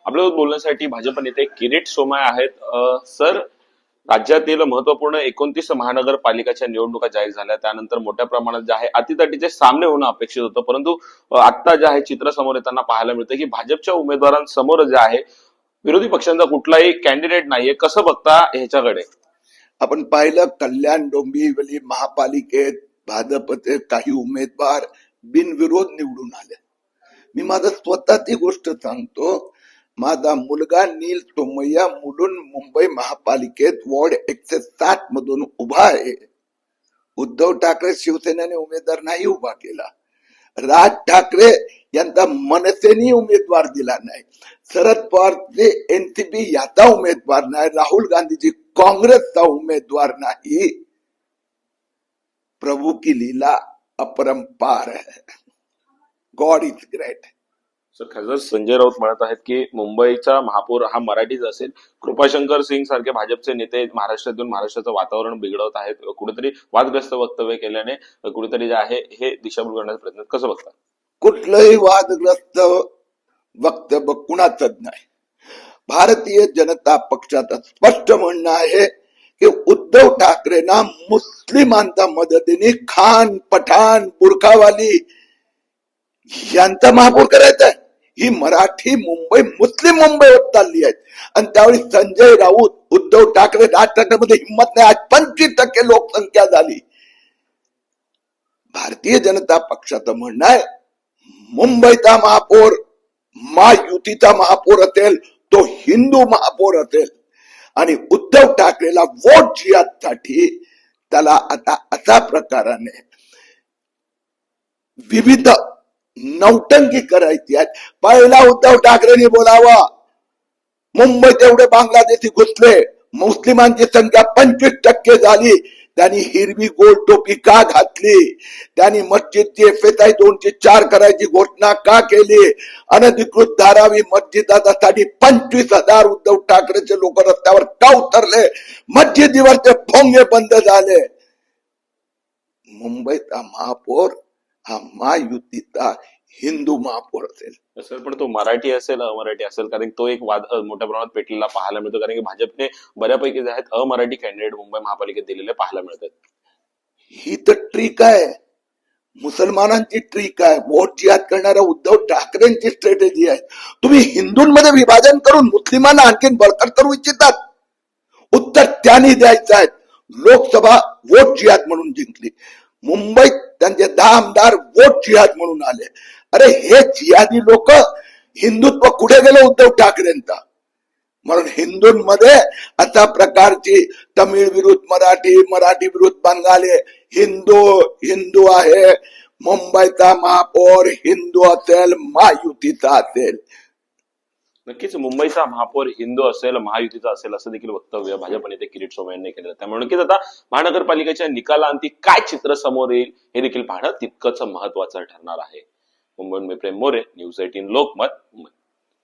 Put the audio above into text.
आपल्यासोबत बोलण्यासाठी भाजप नेते किरीट सोमय्या आहेत. सर, राज्यातील महत्वपूर्ण 29 महानगरपालिकाच्या निवडणुका जाहीर झाल्या, त्यानंतर मोठ्या प्रमाणात जे आहे अटीतटीचे सामने होणं अपेक्षित होतं, परंतु आता जे आहे चित्र समोर येताना पाहायला मिळतं की भाजपच्या उमेदवारांसमोर जे आहे विरोधी पक्षांचा कुठलाही कॅन्डिडेट नाहीये. कसं बघता ह्याच्याकडे? आपण पाहिलं कल्याण डोंबिवली महापालिकेत भाजपचे काही उमेदवार बिनविरोध निवडून आले. मी माझं स्वतःची गोष्ट सांगतो. माझा मुलगा नील सोमय्या मुलुंड मुंबई महापालिकेत वॉर्ड 160 मधून उभा आहे. उद्धव ठाकरे शिवसेनेने उमेदवार नाही उभा केला. राज ठाकरे यांचा मनसेने उमेदवार दिला नाही. शरद पवारचे एनसीपी याचा उमेदवार नाही. राहुल गांधीजी काँग्रेसचा उमेदवार नाही. प्रभू की लीला अपरंपार है. God is great. सर, खासदार संजय राऊत म्हणत आहेत की मुंबईचा महापौर हा मराठीच असेल. कृपाशंकर सिंग सारखे भाजपचे नेते महाराष्ट्रातून महाराष्ट्राचं वातावरण बिघडवत आहेत. कुठेतरी वादग्रस्त वक्तव्य केल्याने कुठेतरी जे आहे हे दिशाभूल करण्याचा प्रयत्न. कसं बघता? कुठलंही वादग्रस्त वक्तव्य कुणाचंच नाही. भारतीय जनता पक्षाचं स्पष्ट म्हणणं आहे की उद्धव ठाकरेंना मुस्लिमांच्या मदतीने खान पठाण बुरखावाली यांचा महापौर करायचा आहे. ही मराठी मुंबई मुस्लिम मुंबई होत चालली आहे. आणि त्यावेळी संजय राऊत उद्धव ठाकरे राज ठाकरेमध्ये हिंमत नाही. आज 25% लोकसंख्या झाली. भारतीय जनता पक्षाचं म्हणणं आहे मुंबईचा महापौर महायुतीचा महापौर असेल, तो हिंदू महापौर असेल. आणि उद्धव ठाकरेला वोट जिहादसाठी त्याला आता अशा प्रकाराने विविध नौटंकी करायची आहे. पहिला उद्धव ठाकरेंनी बोलावा, मुंबईत एवढे बांगलादेशी घुसले, मुस्लिमांची संख्या 25% झाली. त्यांनी हिरवी गोल टोपी का घातली? त्यांनी मस्जिदची FSI 204 करायची घोषणा का केली? अनधिकृत धारावी मस्जिदासाठी 25,000 उद्धव ठाकरेचे लोक रस्त्यावर का उतरले? मस्जिदीवरचे भोंगे बंद झाले. मुंबईचा महापौर हा महायुतीचा हिंदू महापौर असेल. सर, पण तो मराठी असेल अमराठी असेल, कारण तो एक वाद मोठ्या प्रमाणात पेटलेला पाहायला मिळतो. कारण की भाजपने बऱ्यापैकी जे आहेत अमराठी कॅन्डिडेट मुंबई महापालिकेत दिलेले पाहायला मिळतात. ही तर ट्रिक आहे, मुसलमानांची ट्रिक आहे. वोट जिहाद करणाऱ्या उद्धव ठाकरेंची स्ट्रॅटेजी आहे. तुम्ही हिंदूंमध्ये विभाजन करून मुस्लिमांना आणखीन बळकट करू इच्छितात. उत्तर त्यांनी द्यायचं आहे. लोकसभा वोट जिहाद म्हणून जिंकली. मुंबईत त्यांचे 10 आमदार वोट जिहाद म्हणून आले. अरे हे जिहादी लोक, हिंदुत्व कुठे गेलं उद्धव ठाकरेंचा? म्हणून हिंदूंमध्ये अशा प्रकारची तमिळ विरुद्ध मराठी, मराठी विरुद्ध बंगाली, हिंदू आहे. मुंबईचा महापौर हिंदू असेल, महायुतीचा असेल. नक्कीच मुंबईचा महापौर हिंदू असेल, महायुतीचा असेल, असं देखील वक्तव्य भाजप नेते किरीट सोमय्या यांनी केलं. त्यामुळे नक्कीच आता महानगरपालिकेच्या निकालांती काय चित्र समोर येईल हे देखील पाहणं तितकंच महत्वाचं ठरणार आहे. मुंबईहून मी प्रेम मोरे, न्यूज 18 लोकमत, मुंबई.